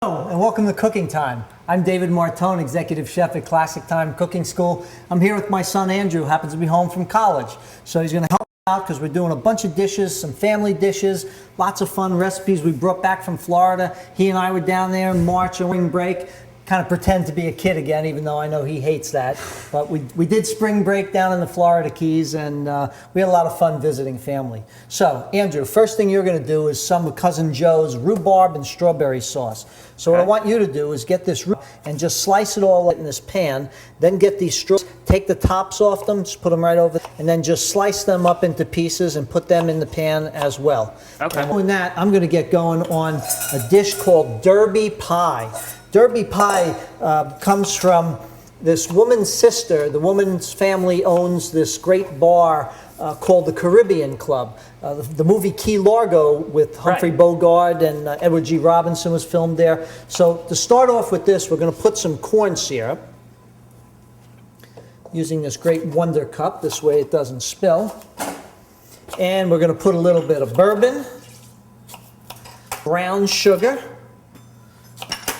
Hello, and welcome to Cooking Time. I'm David Martone, Executive Chef at Classic Time Cooking School. I'm here with my son Andrew, who happens to be home from college. So he's going to help me out because we're doing a bunch of dishes, some family dishes, lots of fun recipes we brought back from Florida. He and I were down there in March on spring break. Kind of pretend to be a kid again, even though I know he hates that. But we did spring break down in the Florida Keys, and we had a lot of fun visiting family. So, Andrew, first thing you're going to do is some of Cousin Joe's rhubarb and strawberry sauce. So what I want you to do is get this and just slice it all in this pan, then get these strawberries, take the tops off them, just put them right over, and then just slice them up into pieces and put them in the pan as well. Okay. And doing that, I'm going to get going on a dish called Derby pie. Derby pie comes from this woman's sister. The woman's family owns this great bar called the Caribbean Club. The movie Key Largo with Humphrey Bogart and Edward G. Robinson was filmed there. So to start off with this, we're going to put some corn syrup using this great Wonder Cup. This way it doesn't spill. And we're going to put a little bit of bourbon, brown sugar.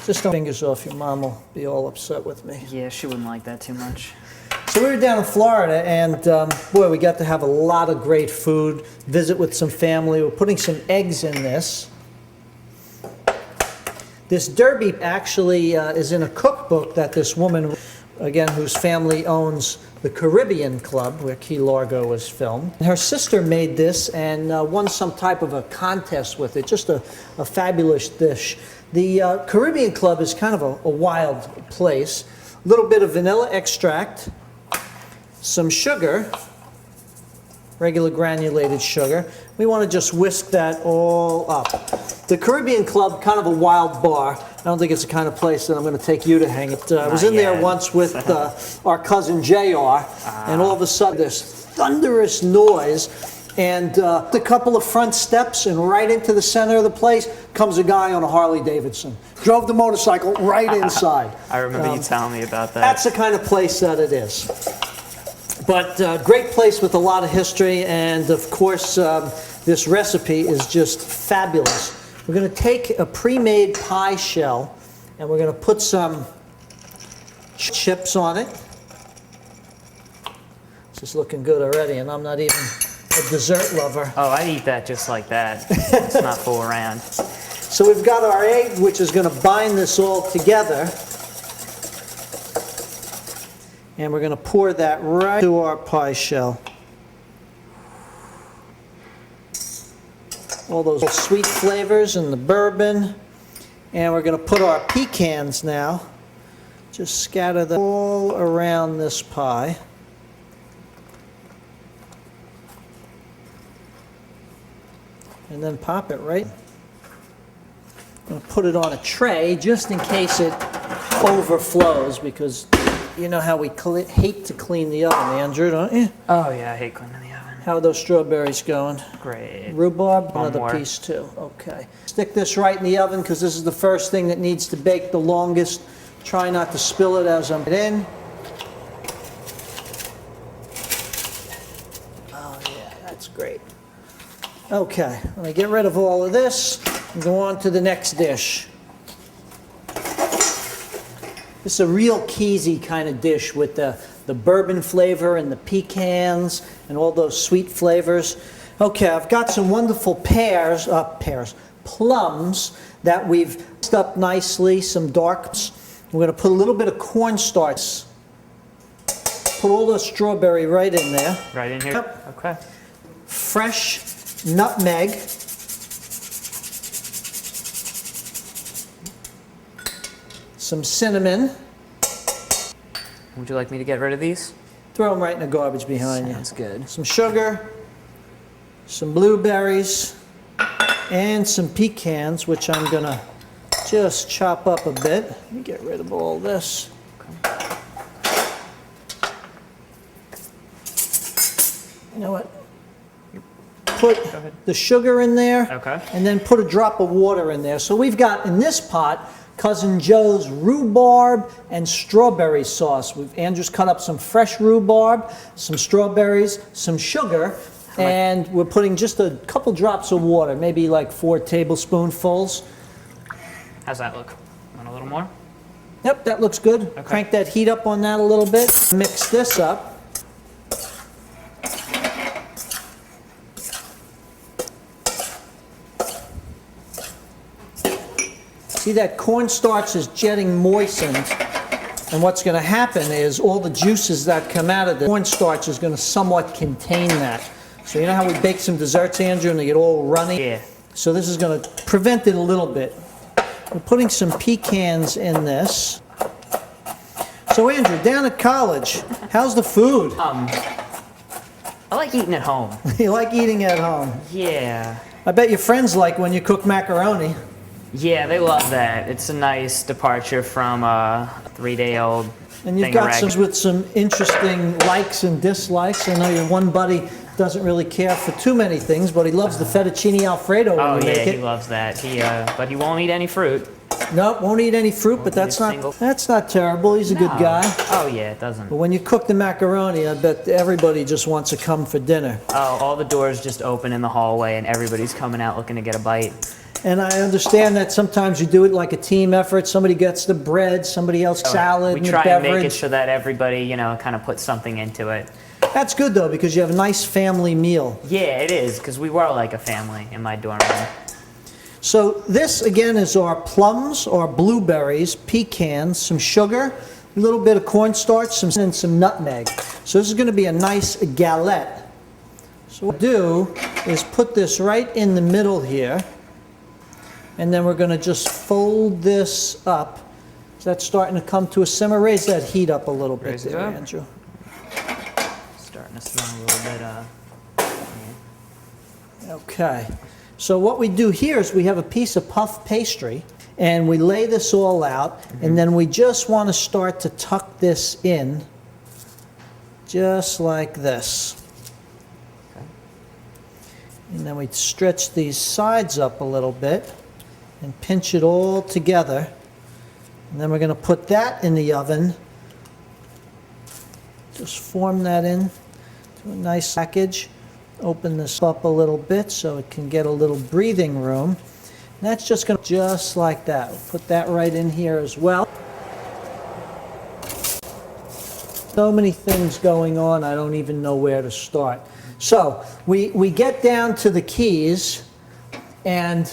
Just don't fingers off, your mom will be all upset with me. Yeah, she wouldn't like that too much. So we were down in Florida, and boy, we got to have a lot of great food, visit with some family. We're putting some eggs in this. This Derby actually is in a cookbook that this woman, again, whose family owns the Caribbean Club, where Key Largo was filmed. Her sister made this and won some type of a contest with it, just a fabulous dish. The Caribbean Club is kind of a wild place. A little bit of vanilla extract, some sugar, regular granulated sugar. We want to just whisk that all up. The Caribbean Club, kind of a wild bar. I don't think it's the kind of place that I'm going to take you to hang it. I was in there once with our cousin JR, and all of a sudden this thunderous noise, and a couple of front steps, and right into the center of the place comes a guy on a Harley Davidson. Drove the motorcycle right inside. I remember you telling me about that. That's the kind of place that it is. But great place with a lot of history, and of course this recipe is just fabulous. We're going to take a pre-made pie shell, and we're going to put some chips on it. It's just looking good already, and I'm not even a dessert lover. Oh, I'd eat that just like that. Let's not fool around. So we've got our egg, which is going to bind this all together. And we're going to pour that right to our pie shell. All those sweet flavors and the bourbon. And we're going to put our pecans now. Just scatter them all around this pie. And then pop it right. I'm going to put it on a tray just in case it overflows, because you know how we hate to clean the oven, Andrew, don't you? Oh yeah, I hate cleaning the oven. How are those strawberries going? Great. Rhubarb, another piece too. Okay. Stick this right in the oven because this is the first thing that needs to bake the longest. Try not to spill it as I'm in. Oh yeah, that's great. Okay, I'm going to get rid of all of this and go on to the next dish. This is a real Keysy kind of dish with the bourbon flavor and the pecans and all those sweet flavors. Okay, I've got some wonderful plums that we've mixed up nicely, some darks. We're going to put a little bit of cornstarch. Put all the strawberry right in there. Right in here? Yep. Okay. Fresh nutmeg. Some cinnamon. Would you like me to get rid of these? Throw them right in the garbage behind you. Sounds good. Some sugar, some blueberries, and some pecans, which I'm going to just chop up a bit. Let me get rid of all this. Okay. You know what? Put the sugar in there, and then put a drop of water in there. So we've got, in this pot, Cousin Joe's rhubarb and strawberry sauce. Andrew's cut up some fresh rhubarb, some strawberries, some sugar, and we're putting just a couple drops of water, maybe like 4 tablespoonfuls. How's that look? Want a little more? Yep, that looks good. Okay. Crank that heat up on that a little bit. Mix this up. See, that cornstarch is getting moistened, and what's going to happen is all the juices that come out of the cornstarch is going to somewhat contain that. So you know how we bake some desserts, Andrew, and they get all runny? Yeah. So this is going to prevent it a little bit. We're putting some pecans in this. So Andrew, down at college, how's the food? I like eating at home. You like eating at home? Yeah. I bet your friends like when you cook macaroni. Yeah, they love that. It's a nice departure from a 3-day-old And you've thing got of some rag. with some interesting likes and dislikes. I know your one buddy doesn't really care for too many things, but he loves the fettuccine alfredo when Oh you yeah, make he it. loves that. But he won't eat any fruit. No, won't eat any fruit, but eat a that's not single- that's not terrible. He's a good No. guy. Oh yeah, it doesn't. But when you cook the macaroni, I bet everybody just wants to come for dinner. Oh, all the doors just open in the hallway and everybody's coming out looking to get a bite. And I understand that sometimes you do it like a team effort. Somebody gets the bread, somebody else salad, We and the try and make it beverage. so that everybody, you know, kind of puts something into it. That's good though, because you have a nice family meal. Yeah, it is, because we were like a family in my dorm room. So this again is our plums, our blueberries, pecans, some sugar, a little bit of cornstarch, and some nutmeg. So this is going to be a nice galette. So what we'll do is put this right in the middle here, and then we're going to just fold this up. So that's starting to come to a simmer. Raise that heat up a little bit Raise it there, up. Andrew. Starting to smell a little bit, Okay, so what we do here is we have a piece of puff pastry, and we lay this all out, and then we just want to start to tuck this in, just like this. Okay. And then we stretch these sides up a little bit and pinch it all together. And then we're going to put that in the oven. Just form that in to a nice package. Open this up a little bit so it can get a little breathing room. And that's just going to, just like that. We'll put that right in here as well. So many things going on, I don't even know where to start. So we get down to the keys, and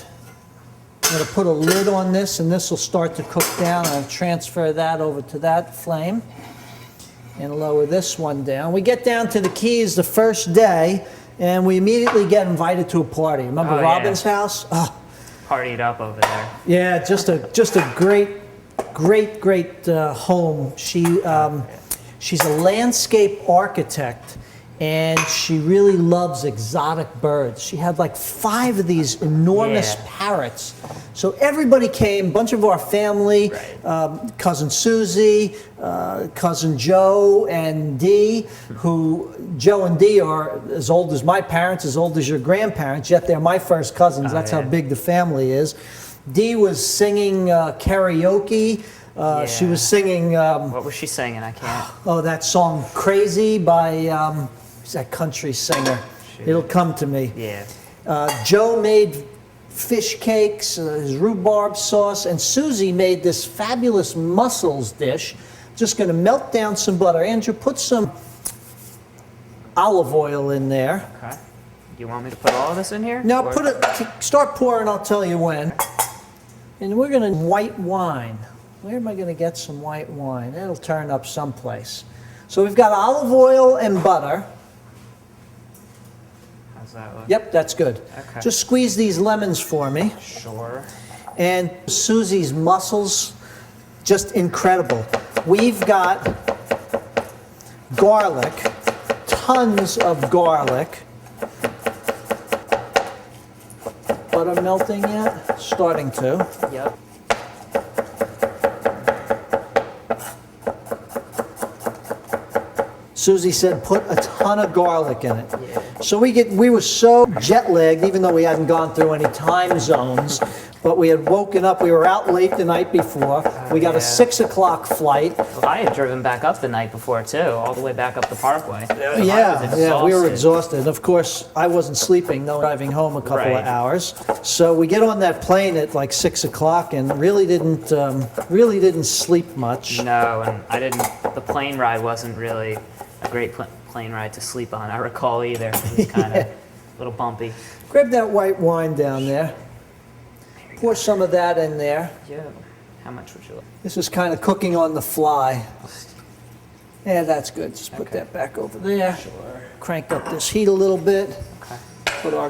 I'm going to put a lid on this, and this will start to cook down. I'll transfer that over to that flame and lower this one down. We get down to the keys the first day, and we immediately get invited to a party. Remember Oh, yeah. Robin's house? Oh, partied up over there. yeah, just a great home. She's a landscape architect, and she really loves exotic birds. She had like 5 of these enormous Yeah. parrots. So everybody came, a bunch of our family, Right. cousin Suzie, cousin Joe and Dee, who Joe and Dee are as old as my parents, as old as your grandparents, yet they're my first cousins. Oh, That's how yeah. big the family is. Dee was singing karaoke. She Yeah. was singing, What was she singing? I can't. that song "Crazy" by who's that country singer? Shoot. It'll come to me. Yeah. Joe made fish cakes, his rhubarb sauce, and Suzie made this fabulous mussels dish. Just going to melt down some butter. Andrew, put some olive oil in there. Okay. Do you want me to put all of this in here? No, Or- put it. Start pouring. I'll tell you when. And we're going to white wine. Where am I going to get some white wine? It'll turn up someplace. So we've got olive oil and butter. How's that look? Yep, that's good. Okay. Just squeeze these lemons for me. Sure. And Susie's mussels, just incredible. We've got garlic, tons of garlic. Butter melting yet? Starting to. Yep. Suzie said put a ton of garlic in it. Yeah. So we were so jet lagged, even though we hadn't gone through any time zones, but we had woken up. We were out late the night before. We got yeah. a 6 o'clock flight. Well, I had driven back up the night before too, all the way back up the Parkway. So I was Yeah, we were exhausted. exhausted. And of course, I wasn't sleeping, no driving home a couple of Right. hours. So we get on that plane at like 6 o'clock and really didn't sleep much. No, and I didn't. The plane ride wasn't really a great plane ride to sleep on. I recall either. It was kind of a little bumpy. Grab that white wine down there. Pour some of that in there. Yeah. How much would you like? This is kind of cooking on the fly. Yeah, that's good. Just put Okay. that back over there. Sure. Crank up this heat a little bit. Okay. Put our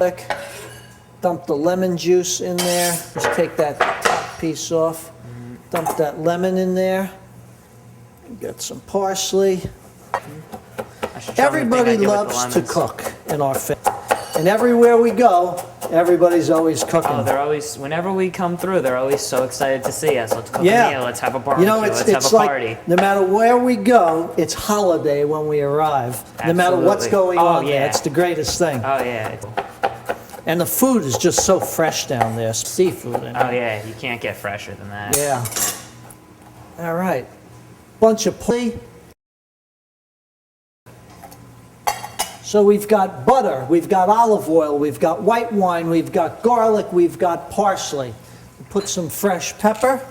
dump the lemon juice in there. Just take that top piece off. Dump that lemon in there. Get some parsley. I should try the thing I Everybody did with the loves to lemons. cook in our family. And everywhere we go, everybody's always cooking. Oh, they're always, whenever we come through, they're always so excited to see us. Let's cook Yeah. a meal, let's have a barbecue, You know, let's it's have a like party. no matter where we go, it's holiday when we arrive. No matter what's Absolutely. going Oh, on there, yeah. it's the greatest thing. Oh, yeah. And the food is just so fresh down there. Seafood. Oh, yeah. You can't get fresher than that. Yeah. All right. Bunch of parsley. So we've got butter, we've got olive oil, we've got white wine, we've got garlic, we've got parsley. Put some fresh pepper.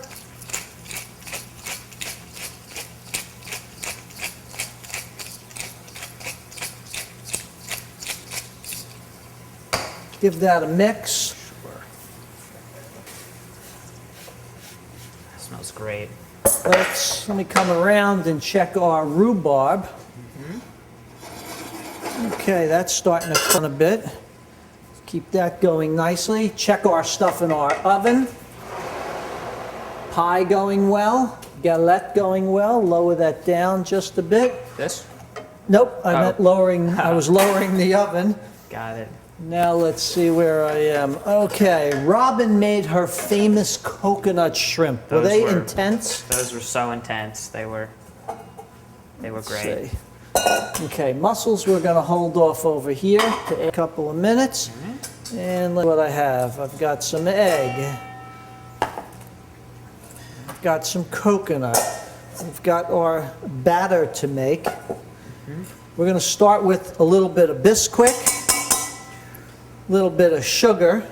Give that a mix. Smells great. Let me come around and check our rhubarb. Okay, that's starting to cook a bit. Keep that going nicely. Check our stuff in our oven. Pie going well. Galette going well. Lower that down just a bit. This? Nope, I meant lowering. I was lowering the oven. Got it. Now let's see where I am. Okay, Robin made her famous coconut shrimp. Were Those they were- intense? Those were so intense. They were great. Let's see. Okay, mussels we're going to hold off over here for a couple of minutes. And look what I have. I've got some egg. I've got some coconut. We've got our batter to make. We're going to start with a little bit of Bisquick, a little bit of sugar.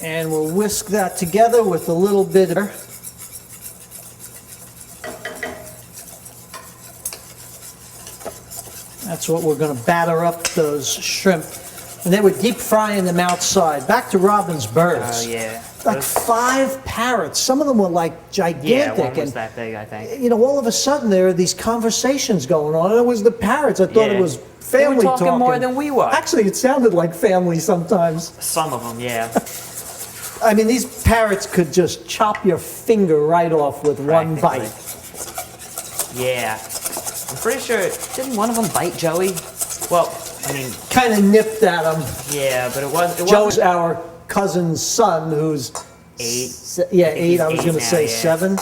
And we'll whisk that together with a little bit of. That's what we're going to batter up those shrimp. And then we're deep frying them outside. Back to Robin's birds. Oh, yeah. Like Those- 5 parrots. Some of them were like yeah, gigantic. one was and that big, I think. you know, all of a sudden there are these conversations going on. And it was the parrots. I thought Yeah. it was They were family talking more than we were. Actually, it sounded like family sometimes. Some of them, yeah. I mean, these parrots could just chop your finger right off with one Practically. bite. Yeah. I'm pretty sure, didn't one of them bite Joey? Well, I mean, Kind of nipped at him. yeah, but it wasn't. Joe's our cousin's son, who's 8. Yeah, I think 8. he's I was 8 going to now, say yeah. 7.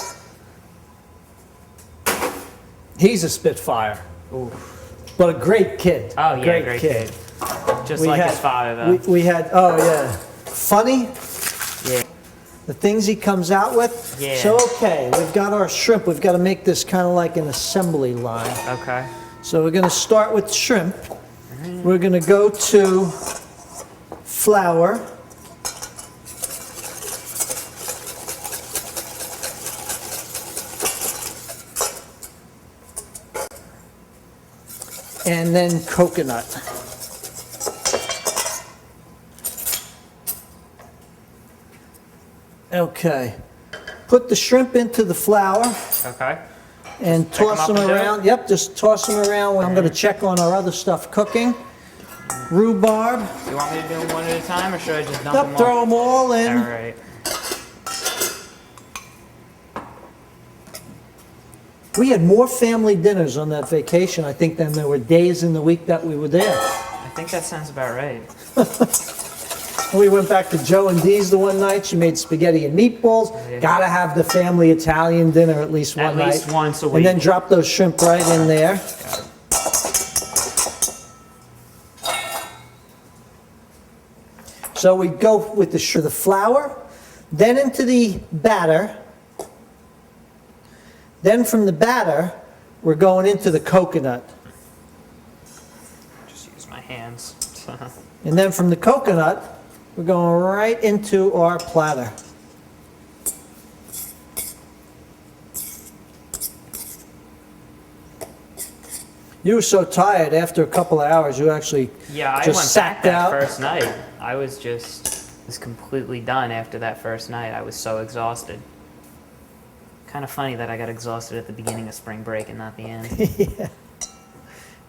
He's a Spitfire, but a great kid. Oh, yeah, great kid. Just like his father, though. We had, oh yeah, funny. Yeah. The things he comes out with. Yeah. So okay, we've got our shrimp. We've got to make this kind of like an assembly line. Okay. So we're going to start with shrimp. We're going to go to flour. And then coconut. Okay. Put the shrimp into the flour Okay. and pick 'em toss up them and do it? around. Yep, just toss them around. I'm going to check on our other stuff cooking. Rhubarb. You want me to do them one at a time, or should I just dump them Yep, all? throw them all in. All right. We had more family dinners on that vacation, I think, than there were days in the week that we were there. I think that sounds about right. We went back to Joe and Dee's the one night. She made spaghetti and meatballs. Yeah. Gotta have the family Italian dinner at least one night. At least once a week. And then drop those shrimp right in there. So we go with the flour, then into the batter. Then from the batter, we're going into the coconut. Just use my hands. And then from the coconut, we're going right into our platter. You were so tired after a couple of hours, you actually Yeah, I just went sacked back that out. first night. I was completely done after that first night. I was so exhausted. Kind of funny that I got exhausted at the beginning of spring break and not the end. Yeah.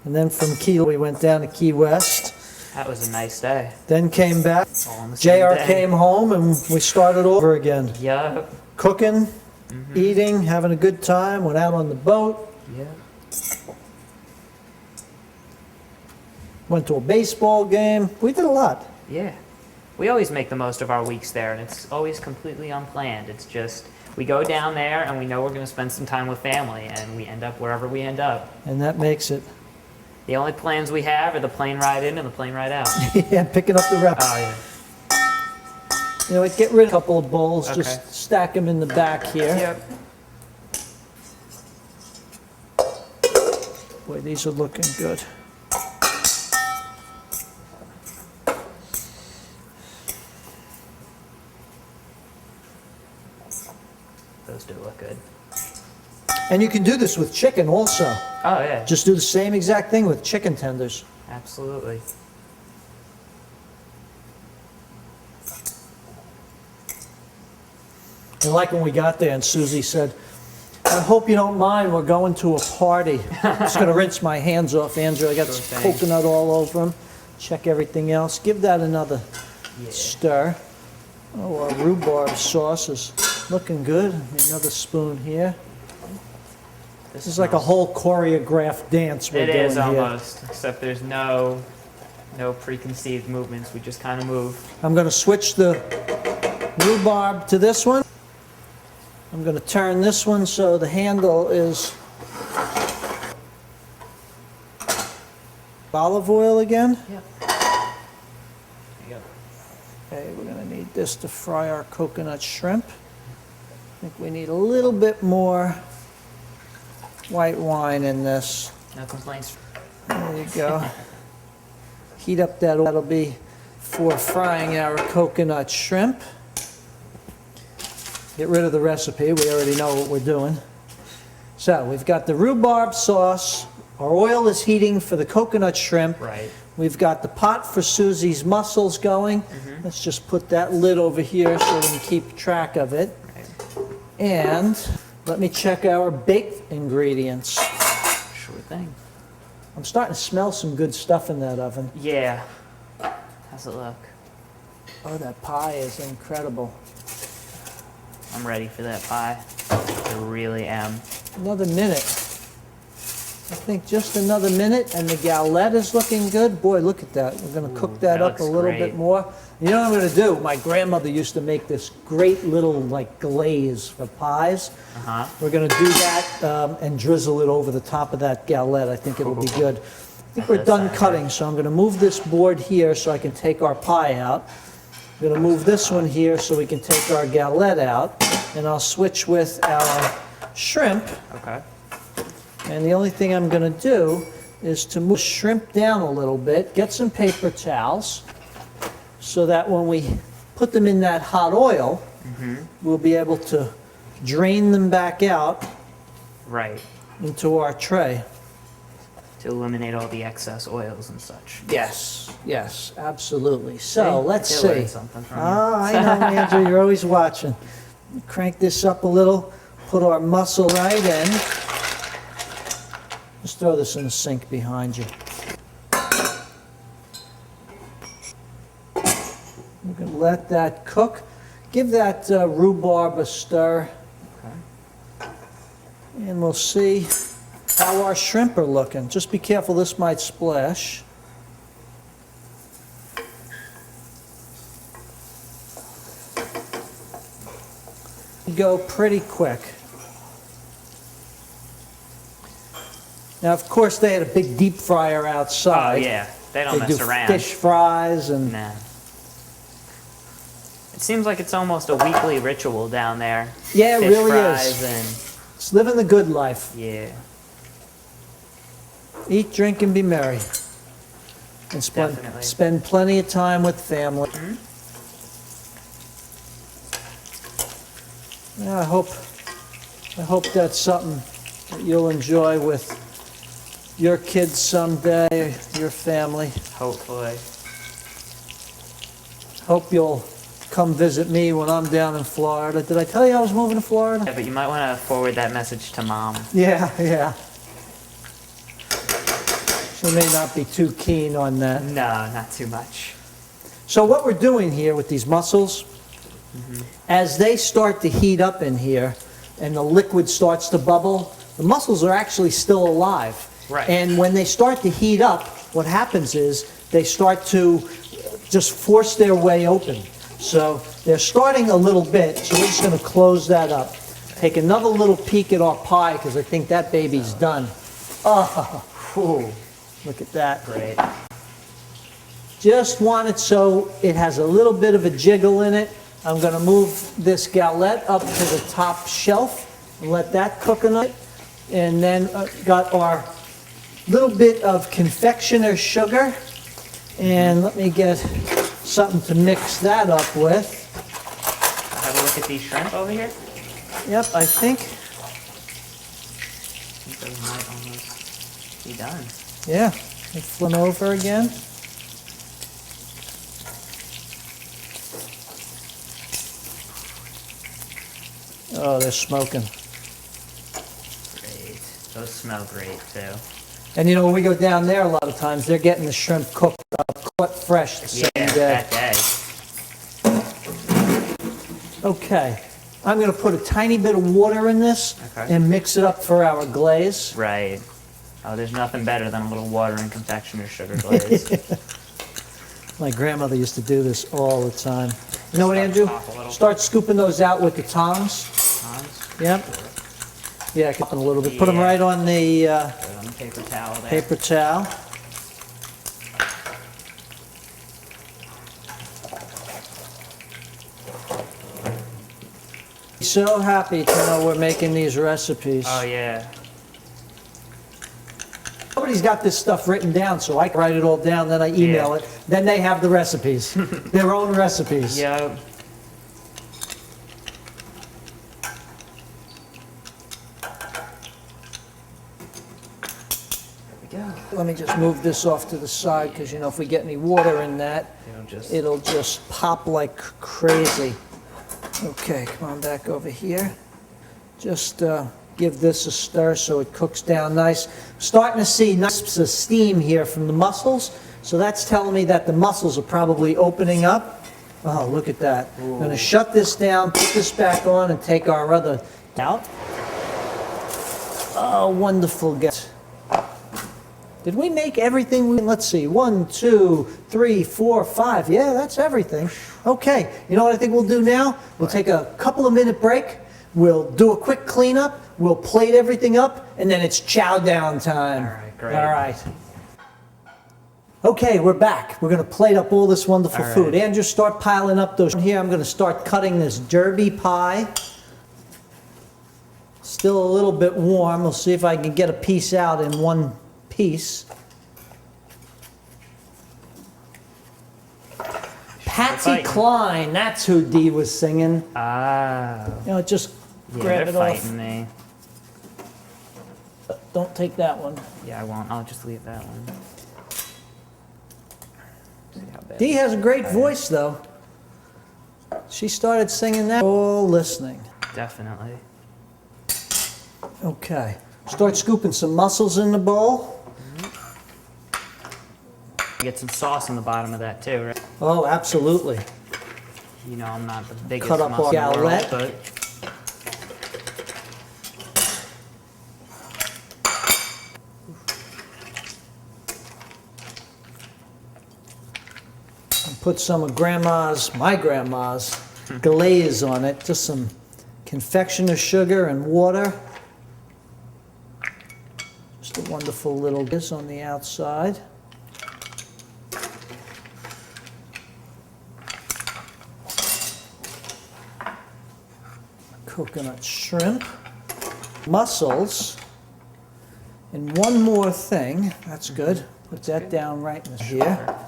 And then from Key, we went down to Key West. That was a nice day. Then came back. All on the same JR day. came home and we started over again. Yep. Cooking, eating, having a good time, went out on the boat, Yep. went to a baseball game. We did a lot. Yeah. We always make the most of our weeks there, and it's always completely unplanned. It's just, we go down there and we know we're going to spend some time with family, and we end up wherever we end up. And that makes it. The only plans we have are the plane ride in and the plane ride out. Yeah, picking up the reps. Oh, yeah. You know, get rid of a couple of bowls, Okay. just stack them in the back here. Yep. Boy, these are looking good. Those do look good. And you can do this with chicken also. Oh, yeah. Just do the same exact thing with chicken tenders. Absolutely. And like when we got there and Suzie said, I hope you don't mind, we're going to a party. I'm just going to rinse my hands off, Andrew. I got Sure some thing. coconut all over them. Check everything else. Give that another stir. Oh, our rhubarb sauce is looking good. Another spoon here. This is like a whole choreographed dance we're It doing is here. almost, except there's no preconceived movements. We just kind of move. I'm going to switch the rhubarb to this one. I'm going to turn this one so the handle is olive oil again. Yep. There you go. Okay, we're going to need this to fry our coconut shrimp. I think we need a little bit more white wine in this. No complaints. There you go. Heat up that'll be for frying our coconut shrimp. Get rid of the recipe, we already know what we're doing. So we've got the rhubarb sauce, our oil is heating for the coconut shrimp. Right. We've got the pot for Susie's mussels going. Let's just put that lid over here so we can keep track of it. Right. And let me check our baked ingredients. Sure thing. I'm starting to smell some good stuff in that oven. Yeah. How's it look? Oh, that pie is incredible. I'm ready for that pie. I really am. Another minute. I think just another minute, and the galette is looking good. Boy, look at that. We're going to cook that that up a looks little great. bit more. You know what I'm going to do? My grandmother used to make this great little like glaze for pies. Uh-huh. We're going to do that and drizzle it over the top of that galette. I think it'll be good. I think we're does done sound cutting, so I'm going to move this board here so I can take our pie out. I'm going to move this one here so we can take our galette out, and I'll switch with our shrimp. Okay. And the only thing I'm going to do is to move shrimp down a little bit, get some paper towels, so that when we put them in that hot oil, we'll be able to drain them back out Right. into our tray. To eliminate all the excess oils and such. Yes, yes, absolutely. So let's I did learn see. something from you. Oh, I know, Andrew, you're always watching. Crank this up a little, put our mussel right in. Just throw this in the sink behind you. We're going to let that cook. Give that rhubarb a stir, Okay. and we'll see how our shrimp are looking. Just be careful, this might splash. go pretty quick. Now, of course, they had a big deep fryer Oh outside. yeah, they don't They mess do around. fish fries and Nah. It seems like it's almost a weekly ritual down there. yeah, it Fish really fries is. and It's living the good life. yeah, Eat, drink, and be merry. And Definitely. spend plenty of time with family. Yeah, I hope that's something that you'll enjoy with your kids someday, your family. hopefully. Hope you'll come visit me when I'm down in Florida. Did I tell you I was moving to Florida? Yeah, but you might want to forward that message to Mom. Yeah, yeah. She may not be too keen on that. No, not too much. So what we're doing here with these mussels, as they start to heat up in here and the liquid starts to bubble, the mussels are actually still alive. Right. And when they start to heat up, what happens is they start to just force their way open. So they're starting a little bit, so we're just going to close that up. Take another little peek at our pie because I think that baby's done. Oh, whew, look at that. Great. Just want it so it has a little bit of a jiggle in it. I'm going to move this galette up to the top shelf and let that cook a bit. And then got our little bit of confectioner sugar. And let me get something to mix that up with. Have a look at these shrimp over here. Yep, I think. Those might almost be done. Yeah, they flip over again. Oh, they're smoking. Great. Those smell great too. And you know, when we go down there a lot of times, they're getting the shrimp cooked up, caught fresh the same Yeah, day. that day. Okay, I'm going to put a tiny bit of water in this Okay. and mix it up for our glaze. Right. Oh, there's nothing better than a little water and confectioner sugar glaze. My grandmother used to do this all the time. You know what, Start Andrew? top a little. Start scooping those out with the tongs. Tongs. Yep. Yeah, up a little bit. Put them Yeah. right on the Put it on the paper towel there. paper towel. So happy to know we're making these recipes. Oh yeah. Nobody's got this stuff written down, so I can write it all down, then I email Yeah. it. Then they have the recipes, their own recipes. Yep. There we go. Let me just move this off to the side, because you know, if we get any water in that, it'll just pop like crazy. Okay, come on back over here. Just give this a stir so it cooks down nice. Starting to see nice steam here from the mussels, so that's telling me that the mussels are probably opening up. Oh, look at that. I'm going to shut this down, put this back on, and take our other out. Oh, wonderful guess. Did we make everything? Let's see, 1, 2, 3, 4, 5. Yeah, that's everything. Okay, you know what I think we'll do now? We'll take a couple of minute break. We'll do a quick cleanup. We'll plate everything up, and then it's chow down time. All right, great. All right. Okay, we're back. We're going to plate up all this wonderful All right. food. Andrew, start piling up those. Here, I'm going to start cutting this derby pie. Still a little bit warm. We'll see if I can get a piece out in one piece. Patsy fighting. Cline, that's who Dee was singing. Ah. You know, just Yeah, grab they're it off. fighting me. Don't take that one. Yeah, I won't. I'll just leave that one. See how bad. Dee has a great voice, though. She started singing that. All listening. Definitely. Okay. Start scooping some mussels in the bowl. Get some sauce on the bottom of that too, right? Oh, absolutely. You know, I'm not the biggest Cut up muscle our in the world, galette. but And put some of my grandma's glaze on it. Just some confectioner's sugar and water. Just a wonderful little this on the outside. Coconut shrimp, mussels, and one more thing. That's good. Put that down right in here.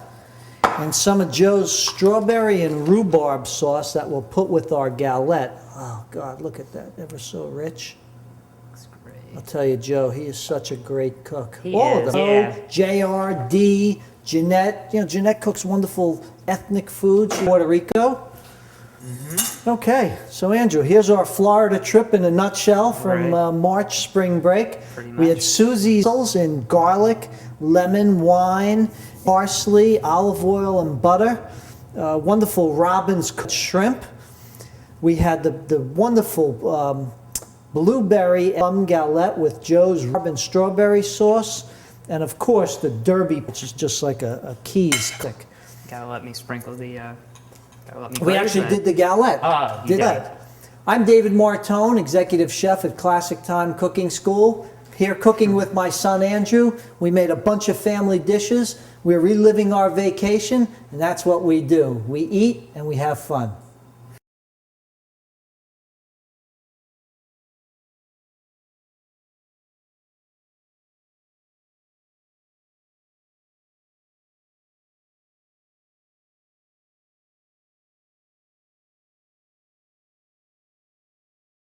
And some of Joe's strawberry and rhubarb sauce that we'll put with our galette. Oh God, look at that, ever so rich. Looks great. I'll tell you, Joe, he is such a great cook. He All is, of them. yeah. JR, D, Jeanette. You know, Jeanette cooks wonderful ethnic foods. Puerto Rico. Okay, so Andrew, here's our Florida trip in a nutshell from Right. March spring break. Pretty We had much. Suzie's in garlic, lemon, wine, parsley, olive oil, and butter. Wonderful Robin's cooked shrimp. We had the wonderful blueberry plum galette with Joe's rhubarb and strawberry sauce. And of course, the derby, which is just like a Keys stick. Gotta let me sprinkle the. Gotta let me We glaze actually that. did the galette. Ah, you did did. that. I'm David Martone, executive chef at Classic Time Cooking School. Here cooking with my son Andrew. We made a bunch of family dishes. We're reliving our vacation, and that's what we do. We eat and we have fun.